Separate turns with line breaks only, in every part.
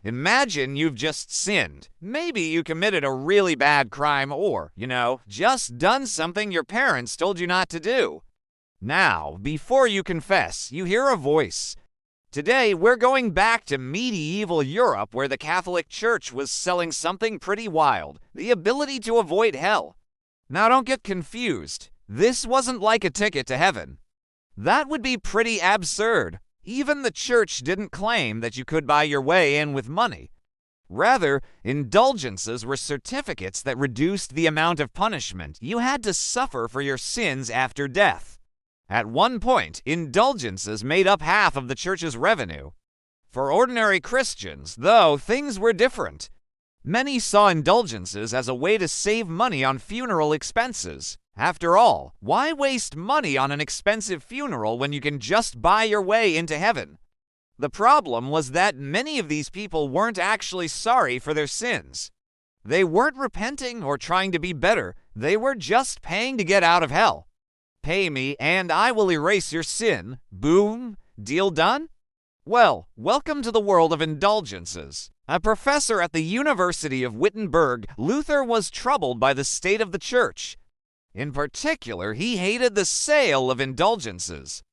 Imagine you've just sinned. Maybe you committed a really bad crime or, just done something your parents told you not to do. Now, before you confess, you hear a voice. Today, we're going back to medieval Europe where the Catholic Church was selling something pretty wild, the ability to avoid hell. Now don't get confused. This wasn't like a ticket to heaven. That would be pretty absurd. Even the church didn't claim that you could buy your way in with money. Rather, indulgences were certificates that reduced the amount of punishment you had to suffer for your sins after death. At one point, indulgences made up half of the church's revenue. For ordinary Christians, though, things were different. Many saw indulgences as a way to save money on funeral expenses. After all, why waste money on an expensive funeral when you can just buy your way into heaven? The problem was that many of these people weren't actually sorry for their sins. They weren't repenting or trying to be better. They were just paying to get out of hell. Pay me and I will erase your sin. Boom. Deal done? Well, welcome to the world of indulgences. A professor at the University of Wittenberg, Luther was troubled by the state of the church. In particular, he hated the sale of indulgences.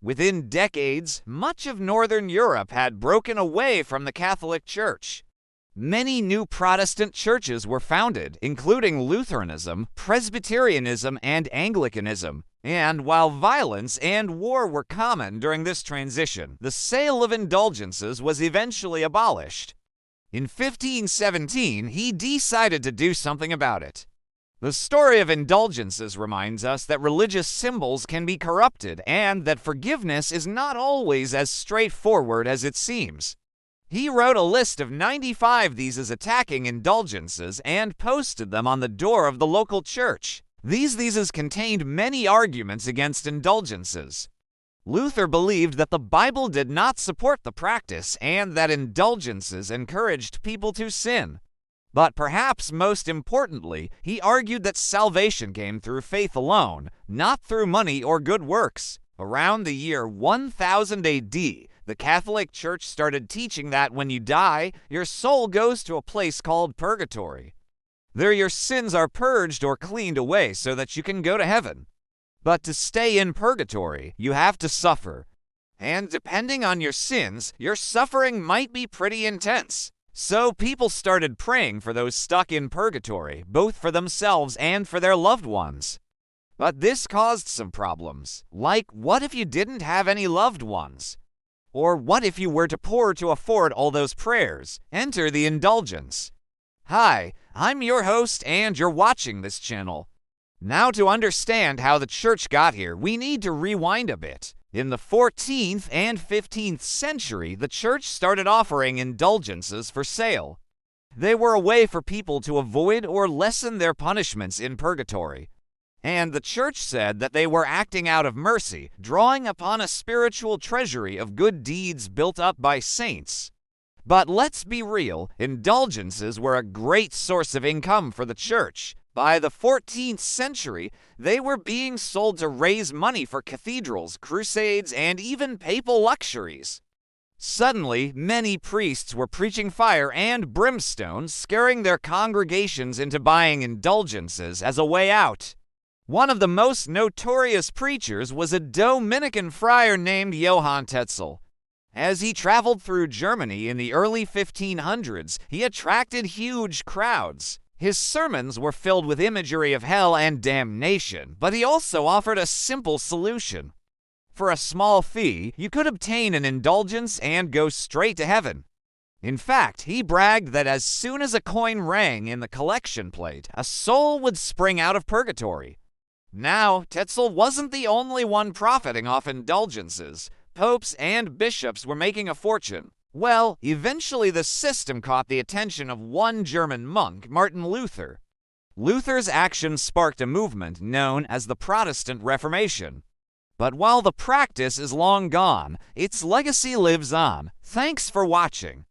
Within decades, much of Northern Europe had broken away from the Catholic Church. Many new Protestant churches were founded, including Lutheranism, Presbyterianism, and Anglicanism. And while violence and war were common during this transition, the sale of indulgences was eventually abolished. In 1517, he decided to do something about it. The story of indulgences reminds us that religious symbols can be corrupted and that forgiveness is not always as straightforward as it seems. He wrote a list of 95 these as attacking indulgences and posted them on the door of the local church. These contained many arguments against indulgences. Luther believed that the Bible did not support the practice and that indulgences encouraged people to sin. But perhaps most importantly, he argued that salvation came through faith alone, not through money or good works. Around the year 1000 AD, the Catholic Church started teaching that when you die, your soul goes to a place called purgatory. There your sins are purged or cleaned away so that you can go to heaven. But to stay in purgatory, you have to suffer. And depending on your sins, your suffering might be pretty intense. So people started praying for those stuck in purgatory, both for themselves and for their loved ones. But this caused some problems. Like, what if you didn't have any loved ones? Or what if you were too poor to afford all those prayers? Enter the indulgence. Hi, I'm your host and you're watching this channel. Now to understand how the church got here, we need to rewind a bit. In the 14th and 15th century, the church started offering indulgences for sale. They were a way for people to avoid or lessen their punishments in purgatory. And the church said that they were acting out of mercy, drawing upon a spiritual treasury of good deeds built up by saints. But let's be real, indulgences were a great source of income for the church. By the 14th century, they were being sold to raise money for cathedrals, crusades, and even papal luxuries. Suddenly, many priests were preaching fire and brimstone, scaring their congregations into buying indulgences as a way out. One of the most notorious preachers was a Dominican friar named Johann Tetzel. As he traveled through Germany in the early 1500s, he attracted huge crowds. His sermons were filled with imagery of hell and damnation, but he also offered a simple solution. For a small fee, you could obtain an indulgence and go straight to heaven. In fact, he bragged that as soon as a coin rang in the collection plate, a soul would spring out of purgatory. Now, Tetzel wasn't the only one profiting off indulgences. Popes and bishops were making a fortune. Well, eventually the system caught the attention of one German monk, Martin Luther. Luther's actions sparked a movement known as the Protestant Reformation. But while the practice is long gone, its legacy lives on. Thanks for watching.